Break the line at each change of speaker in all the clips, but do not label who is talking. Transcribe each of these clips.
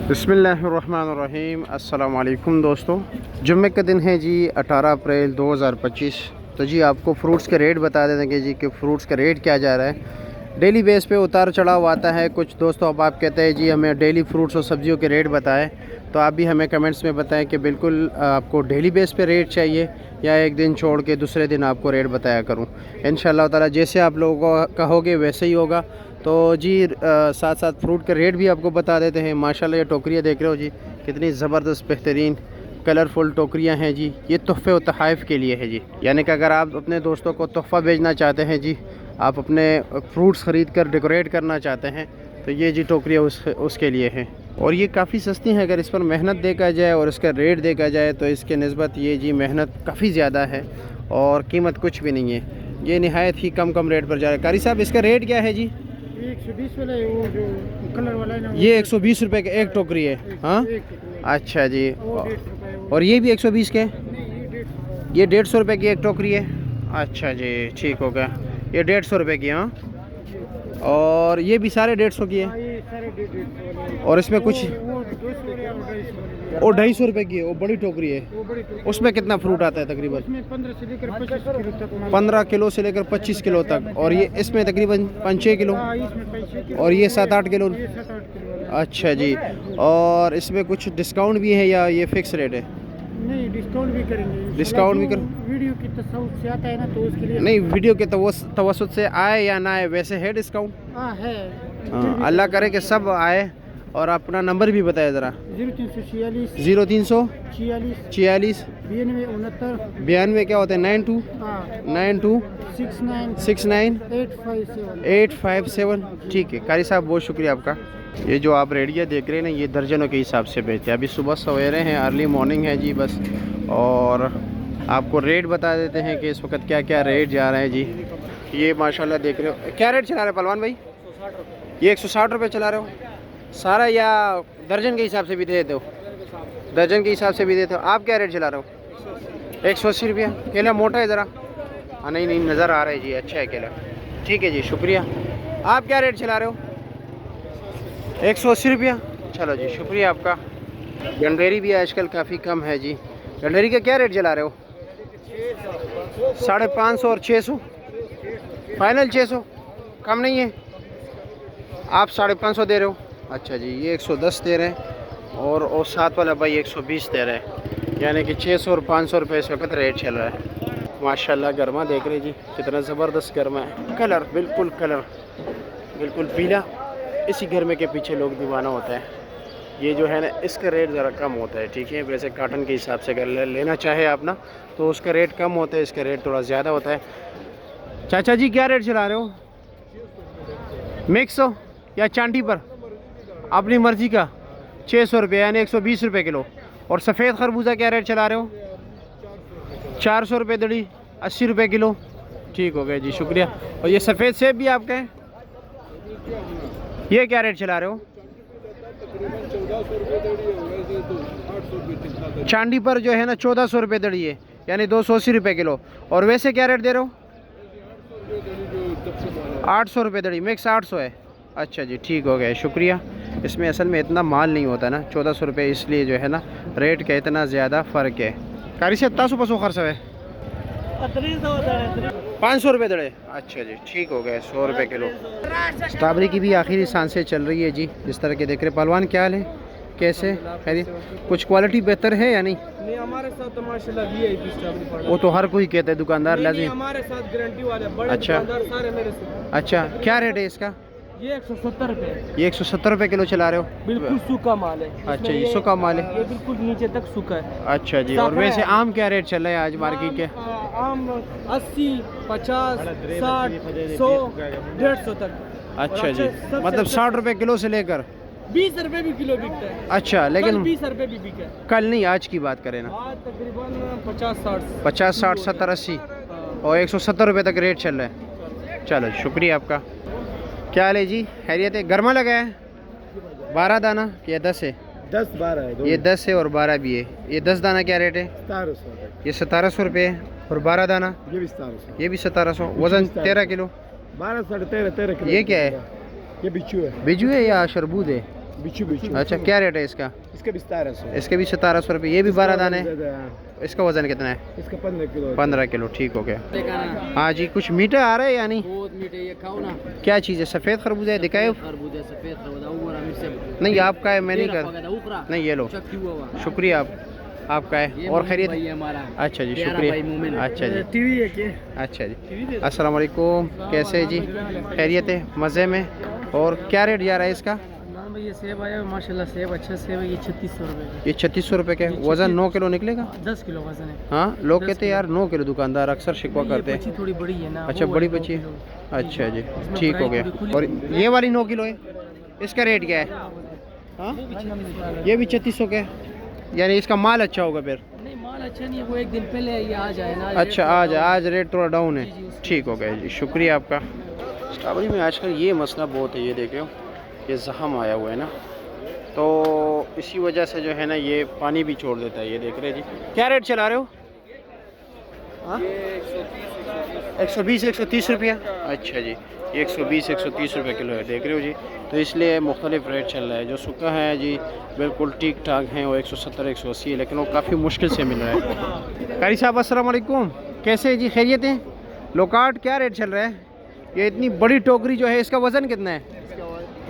बिस्मिल्लाहिर्रहमानिर्रहीम। अस्सलाम वालेकुम दोस्तों, जुम्मे का दिन है जी 18 अप्रैल 2025। तो जी आपको फ़्रूट्स के रेट बता देंगे जी कि फ़्रूट्स का रेट क्या जा रहा है। डेली बेस पे उतार चढ़ाव आता है। कुछ दोस्तों अब आप कहते हैं जी हमें डेली फ्रूट्स और सब्जियों के रेट बताएं, तो आप भी हमें कमेंट्स में बताएं कि बिल्कुल आपको डेली बेस पे रेट चाहिए या एक दिन छोड़ के दूसरे दिन आपको रेट बताया करूं। इंशाअल्लाह ताला जैसे आप लोगों को कहोगे वैसे ही होगा। तो जी साथ साथ फ्रूट के रेट भी आपको बता देते हैं। माशाल्लाह ये टोकरियाँ देख रहे हो जी, कितनी ज़बरदस्त बेहतरीन कलरफुल टोकरियाँ हैं जी। ये तोहफ़े व तोहफ़ के लिए है जी, यानी कि अगर आप अपने दोस्तों को तोहफ़ा भेजना चाहते हैं जी, आप अपने फ्रूट्स ख़रीद कर डेकोरेट करना चाहते हैं, तो ये जी टोकरियाँ उसके लिए हैं। और ये काफ़ी सस्ती हैं। अगर इस पर मेहनत देखा जाए और इसका रेट देखा जाए तो इसके निस्बत ये जी मेहनत काफ़ी ज़्यादा है और कीमत कुछ भी नहीं है। ये नहायत ही कम रेट पर जा रहा है। कारी साहब इसका रेट क्या है जी?
120 वाला है, वो जो कलर वाला है ना,
ये 120 रुपये का एक टोकरी है। हाँ अच्छा जी। और ये भी 120 के? ये 150 रुपये की एक टोकरी है। अच्छा जी, ठीक हो गया। ये 150 रुपये की। हाँ, और ये भी सारे 150 की है। और इसमें कुछ और 250 रुपये की है। वो बड़ी टोकरी है। उसमें कितना फ्रूट आता है तकरीबन? 15 किलो से लेकर 25 किलो तक। और ये इसमें तकरीबन 5-6 किलो। और ये 7-8 किलो। अच्छा जी। और इसमें कुछ डिस्काउंट भी है या ये फिक्स रेट है?
नहीं, डिस्काउंट भी करेंगे।
डिस्काउंट भी कर
वीडियो की तसव्वुत से आता है ना, तो उसके लिए
नहीं, वीडियो के तवस्सुत से आए या ना आए वैसे है डिस्काउंट?
है।
हाँ, अल्लाह करे कि सब आए। और अपना नंबर भी बताया ज़रा।
0346
0346
46 92
92 क्या होता है? 92 92 69 857। ठीक है कारी साहब, बहुत शुक्रिया आपका। ये जो आप रेडिया देख रहे हैं ना, ये दर्जनों के हिसाब से बेचते हैं। अभी सुबह सवेरे हैं, अर्ली मॉर्निंग है जी बस। और आपको रेट बता देते हैं कि इस वक्त क्या क्या रेट जा रहे हैं जी। ये माशाल्लाह देख रहे हो। क्या रेट चला रहे हो पहलवान भाई? ये 160 रुपये चला रहे हो सारा, या दर्जन के हिसाब से भी देते हो? दर्जन के हिसाब से भी देते हो। आप क्या रेट चला रहे हो? 180 रुपया। केला मोटा है ज़रा? हाँ, नहीं नज़र आ रहा है जी, अच्छा है केला। ठीक है जी, शुक्रिया। आप क्या रेट चला रहे हो? 180 रुपया। चलो जी, शुक्रिया आपका। गंडेरी भी आजकल काफ़ी कम है जी। गंडेरी का क्या रेट चला रहे हो? 550 और 600। फाइनल 600, कम नहीं है? आप 550 दे रहे हो? अच्छा जी, ये 110 दे रहे हैं और साथ वाला भाई 120 दे रहे हैं, यानी कि 600 और 500 रुपये इस वक्त रेट चल रहा है। माशाल्लाह गरमा देख रहे जी, कितना ज़बरदस्त गरमा है। कलर बिल्कुल पीला। इसी गरमे के पीछे लोग दीवाना होता है। ये जो है ना, इसका रेट ज़रा कम होता है। ठीक है, वैसे काटन के हिसाब से अगर लेना चाहे आप ना, तो उसका रेट कम होता है, इसका रेट थोड़ा ज़्यादा होता है। चाचा जी क्या रेट चला रहे हो? मिक्स हो या चांदी पर? अपनी मर्ज़ी का। 600 रुपये, यानी 120 रुपये किलो। और सफ़ेद खरबूजा क्या रेट चला रहे हो? 400 रुपये दड़ी, 80 रुपये किलो। ठीक हो गया जी, शुक्रिया। और ये सफ़ेद सेब भी आपका है? ये क्या रेट चला रहे हो? चांदी पर जो है ना 1400 रुपये दड़ी है, यानी 280 रुपये किलो। और वैसे क्या रेट दे रहे हो? 800 रुपये दड़ी, मिक्स 800 है। अच्छा जी, ठीक हो गया, शुक्रिया। इसमें असल में इतना माल नहीं होता ना, 1400 रुपये, इसलिए जो है ना रेट का इतना ज़्यादा फ़र्क है। कारी से 700 खर्च है? 500 रुपये दड़े। अच्छा जी, ठीक हो गया, 100 रुपये किलो। स्ट्रॉबेरी की भी आखिरी सांसें चल रही है जी, जिस तरह के देख रहे। पहलवान क्या हाल है, कैसे खैरियत? कुछ क्वालिटी बेहतर है या नहीं?
नहीं, हमारे साथ तो माशाल्लाह वीआईपी स्ट्रॉबेरी।
वो तो हर कोई कहता है, दुकानदार लाजिम।
हमारे साथ गारंटी वाले बड़े
अच्छा।
दुकानदार सारे मेरे साथ।
अच्छा, क्या रेट है इसका?
ये 170 रुपये।
ये 170 रुपये किलो चला रहे हो?
बिल्कुल सूखा माल है।
अच्छा, ये सूखा माल है।
ये बिल्कुल नीचे तक सूखा है।
अच्छा जी। और वैसे आम क्या रेट चल रहा है आज मार्केट के?
आम 80, 50, 60, 100, 150 तक।
अच्छा जी, मतलब 60 रुपये किलो से लेकर
20 रुपये भी किलो बिकता है।
अच्छा, लेकिन
20 रुपये भी बिका।
कल नहीं, आज की बात करें ना।
आज तकरीबन 50,
60, 70, 80 और 170 रुपये तक रेट चल रहा है। चलो शुक्रिया आपका। क्या हाल है जी, खैरियत है? गरमा लगा है? 12 दाना या 10 है?
10-12 है।
ये 10 है और 12 भी है। ये 10 दाना क्या रेट है?
1700।
ये 1700 रुपये है। और 12 दाना?
ये भी 1700।
ये भी 1700। वज़न 13 किलो।
12 साढ़े 13 किलो।
ये क्या है?
ये बिच्छू है।
बिजू है या शरबूद है?
बिच्छू बिच्छू।
अच्छा, क्या रेट है इसका?
इसका भी 1700।
इसके भी 1700 रुपये। ये भी 12 दाने। इसका वज़न कितना है?
इसका 15 किलो।
15 किलो, ठीक हो गया। हाँ जी, कुछ मीठा आ रहा है या नहीं?
बहुत मीठे, ये खाओ ना।
क्या चीज़ है? सफ़ेद खरबूजा है, दिखाए।
खरबूजा सफेद खरबूजा
नहीं, आपका है, मैं नहीं कर। नहीं, ये लो, शुक्रिया आपका है। और खैरियत? अच्छा जी, शुक्रिया। अच्छा जी,
टीवी है क्या?
अच्छा जी। अस्सलाम वालेकुम, कैसे है जी? खैरियत है, मज़े में? और क्या रेट जा रहा है इसका?
ये सेब आया माशाल्लाह, सेब अच्छा सेब है। ये 3600 रुपये का।
ये 3600 रुपये का। वज़न 9 किलो निकलेगा?
10 किलो वजन है।
हाँ, लोग कहते हैं यार 9 किलो, दुकानदार अक्सर शिकवा करते हैं।
थोड़ी बड़ी है ना।
अच्छा, बड़ी बच्ची है। अच्छा जी, ठीक हो गया। और ये वाली 9 किलो है, इसका रेट क्या है? हाँ, ये भी 3600 का है। यानी इसका माल अच्छा होगा फिर?
नहीं, माल अच्छा नहीं है, वो एक दिन पहले ये आ जाए ना।
अच्छा, आज रेट थोड़ा डाउन है। ठीक हो गया जी, शुक्रिया आपका। स्ट्रॉबेरी में आजकल ये मसला बहुत है, ये देख रहे हो, ये जख्म आया हुआ है ना, तो इसी वजह से जो है ना ये पानी भी छोड़ देता है। ये देख रहे हैं जी। क्या रेट चला रहे हो? हाँ, 120 130 रुपया। अच्छा जी, 120 130 रुपये किलो है, देख रहे हो जी। तो इसलिए मुख्तलिफ रेट चल रहा है। जो सूखा है जी बिल्कुल ठीक ठाक है, वो 170 180 है, लेकिन वो काफ़ी मुश्किल से मिल रहा है। कारी साहब अस्सलाम वालेकुम, कैसे है जी? खैरियत है? लोकाट क्या रेट चल रहा है? ये इतनी बड़ी टोकरी जो है, इसका वज़न कितना है?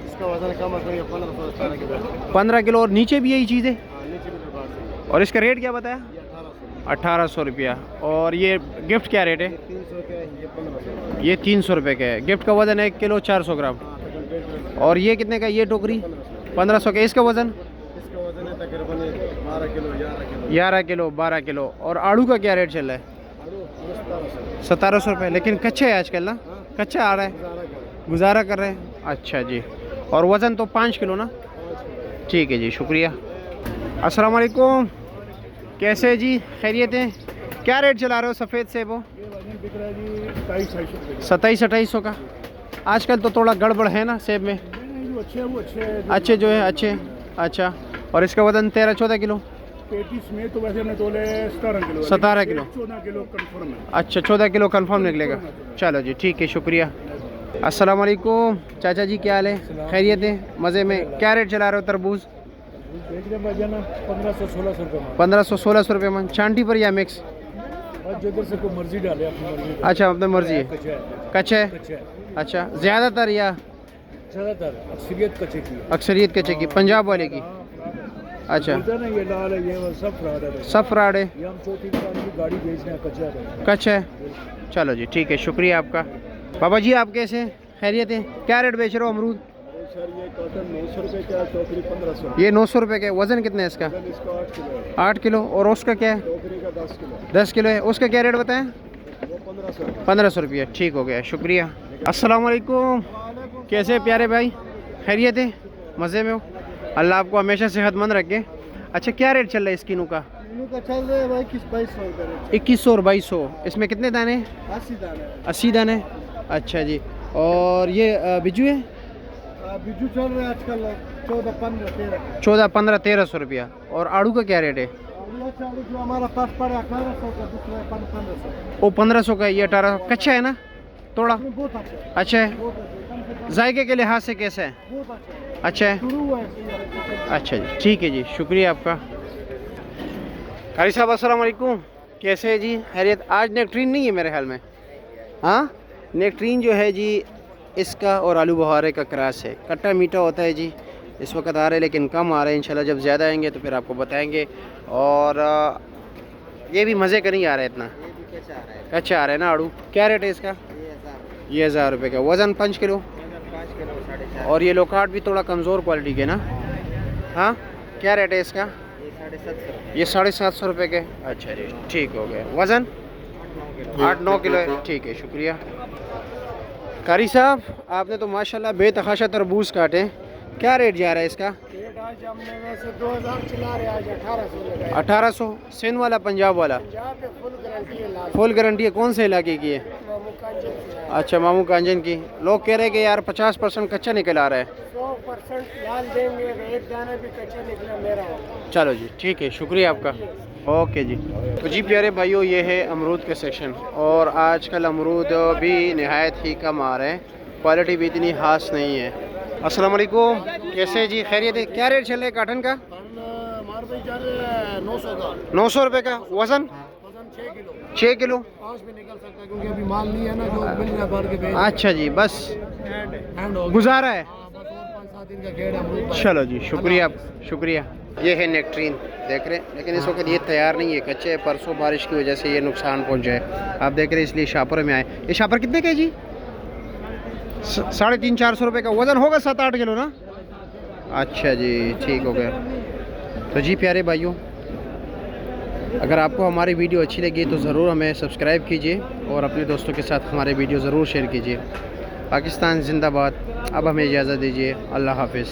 इसका वजन कम है 15 किलो।
15 किलो। और नीचे भी यही चीज़ है? और इसका रेट क्या बताया? 1800 रुपया। और ये गिफ्ट क्या रेट है?
300 का है, ये 1500।
ये 300 रुपये का है। गिफ्ट का वज़न है 1 किलो 400 ग्राम। और ये कितने का? ये टोकरी 1500 का। इसका वज़न?
इसका वजन है तकरीबन 12 किलो 11 किलो।
11 kilo 12 kilo. और आड़ू का क्या रेट चल रहा है? 1700 रुपये। लेकिन कच्चा है आजकल ना, कच्चा आ रहा है, गुजारा कर रहे हैं। अच्छा जी। और वज़न तो 5 किलो ना? ठीक है जी, शुक्रिया। अस्सलाम वालेकुम, कैसे है जी? खैरियत है? क्या रेट चला रहे हो सफ़ेद सेब? वो 2700 का। आजकल तो थोड़ा गड़बड़ है ना सेब में। अच्छे जो है अच्छे। अच्छा, और इसका वज़न 13-14 किलो?
33 में तो वैसे हमने तोले 17 किलो।
17 किलो।
14 किलो कंफर्म है।
अच्छा, 14 किलो कंफर्म निकलेगा। चलो जी, ठीक है, शुक्रिया। अस्सलाम वालेकुम चाचा जी, क्या हाल है? खैरियत है? मज़े में? क्या रेट चला रहे हो तरबूज?
1500-1600 रुपये।
1500-1600 रुपये मन। चांटी पर या मिक्स?
जिधर से कोई मर्जी डाले अपनी मर्जी।
अच्छा, अपनी मर्जी है। कच्चा है?
कच्चा है।
अच्छा, ज़्यादातर या
ज़्यादातर अक्सरियत कच्चे की।
अक्सरियत कच्चे की, पंजाब वाले की? अच्छा,
ये लाल है, ये सब फ्रॉड है।
सब फ्रॉड है।
ये हम चौथी दुकान की गाड़ी बेचने हैं, कच्चा है।
कच्चा है। चलो जी, ठीक है, शुक्रिया आपका। बाबा जी, आप कैसे हैं? खैरियत है? क्या रेट बेच रहे हो अमरूद?
सर ये कॉटन 900 रुपये का, टोकरी 1500।
ये 900 रुपये का। वज़न कितना है इसका?
इसका 8 किलो है।
8 किलो। और उसका क्या है?
टोकरी का 10 किलो।
10 किलो है। उसका क्या रेट बताएं?
वो 1500।
1500 रुपये। ठीक हो गया, शुक्रिया। अस्सलाम वालेकुम, कैसे हैं प्यारे भाई? खैरियत है? मज़े में हो? अल्लाह आपको हमेशा सेहतमंद रखे। अच्छा, क्या रेट चल रहा है इसकिनू का?
का चल रहा है भाई 21-2200 रुपये।
2100 और 2200। इसमें कितने दाने?
80 दाने।
80 दाने। अच्छा जी। और ये बिजू है?
बिजू चल रहा है आजकल 14-15-13।
14-15-1300 रुपया। और आड़ू का क्या रेट है?
जो हमारा पास पड़े 1800 का, दूसरा 1500।
वो 1500 का, ये 1800। कच्चा है ना थोड़ा?
बहुत अच्छा है।
अच्छा है।
बहुत अच्छा है।
जायके के लिहाज से कैसा है?
बहुत अच्छा है।
अच्छा है।
शुरू हुआ है।
अच्छा जी, ठीक है जी, शुक्रिया आपका। कारी साहब अस्सलाम वालेकुम, कैसे है जी? खैरियत? आज नेक्ट्रीन नहीं है मेरे ख्याल में? हाँ, नेक्ट्रीन जो है जी इसका और आलू बुहारे का क्रॉस है। खट्टा मीठा होता है जी। इस वक्त आ रहे हैं लेकिन कम आ रहे हैं, इंशाल्लाह जब ज़्यादा आएंगे तो फिर आपको बताएंगे। और ये भी मज़े का नहीं आ रहा है इतना, कच्चा आ रहा है ना आड़ू। क्या रेट है इसका? ये 1000 रुपये का। वज़न 5 किलो। और ये लोकाट भी थोड़ा कमज़ोर क्वालिटी के ना? हाँ, क्या रेट है इसका? ये 750 रुपये के। अच्छा जी, ठीक हो गया। वज़न 8-9 किलो है। ठीक है, शुक्रिया। कारी साहब, आपने तो माशाल्लाह बेतहाशा तरबूज काटे। क्या रेट जा रहा है इसका?
आज हमने वैसे 2000 चला रहे, आज 1800 लगाए।
1800। सिंध वाला, पंजाब वाला?
पंजाब पे फुल गारंटी है। लाल
फुल गारंटी है। कौन से इलाके की है?
मामू कांजन से है।
अच्छा, मामू कांजन की। लोग कह रहे हैं कि यार 50% कच्चा निकल आ रहा है।
100% लाल देंगे, एक दाना भी कच्चा निकला मेरा होगा।
चलो जी, ठीक है, शुक्रिया आपका। ओके जी। तो जी प्यारे भाइयों, ये है अमरूद के सेक्शन। और आजकल अमरूद भी नहायत ही कम आ रहे हैं, क्वालिटी भी इतनी खास नहीं है। अस्सलाम वालेकुम, कैसे जी, खैरियत है? क्या रेट चल रहा है काटन का?
हमारे भाई जा रहे हैं 900 का
900 रुपये का। वज़न
6 किलो
6 किलो।
5 में निकल सकता है क्योंकि अभी माल नहीं है ना जो मिल रहा है भर के बेच
अच्छा जी, बस
हैंड हो गया।
गुजारा है।
हाँ, बस और 5-7 दिन का खेड़ है अमरूद पर।
चलो जी, शुक्रिया शुक्रिया। ये है नेक्ट्रीन, देख रहे हैं, लेकिन इस वक्त ये तैयार नहीं है, कच्चे है। परसों बारिश की वजह से ये नुकसान पहुंचा है, आप देख रहे हैं, इसलिए शापर में आए। ये शापर कितने का है जी? 350-400 रुपये का। वज़न होगा 7-8 किलो ना? अच्छा जी, ठीक हो गया। तो जी प्यारे भाइयों, अगर आपको हमारी वीडियो अच्छी लगी तो ज़रूर हमें सब्सक्राइब कीजिए और अपने दोस्तों के साथ हमारे वीडियो ज़रूर शेयर कीजिए। पाकिस्तान जिंदाबाद। अब हमें इजाज़त दीजिए, अल्लाह हाफिज़।